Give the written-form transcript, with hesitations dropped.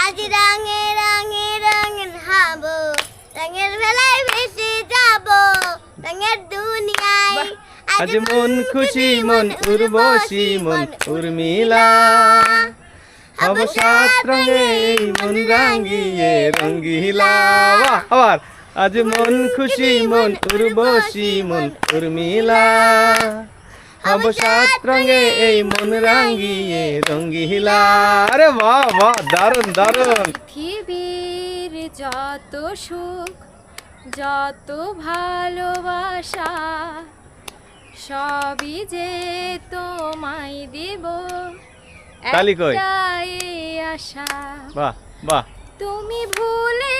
আজ রঙে রঙে রঙিন হব, রঙের বেলায় ভেসে যাব রঙের দুনিয়ায়। আজ মন খুশি মন উর্বশী মন উর্মিলা, হব সাত রঙে এই মন রাঙিয়ে রঙ্গিলা। বাহ, আবার আজ মন খুশি মন উর্বশী মন উর্মিলা, হব সাত রঙে এই মন রাঙিয়ে রঙ্গিলা। আরে বাহ বাহ, দারুণ দারুণ। পৃথিবীর যত সুখ যত ভালোবাসা সবই যে তোমায় দেব তালি কই? একটাই আশা, বাহ বাহ। তুমি ভুলে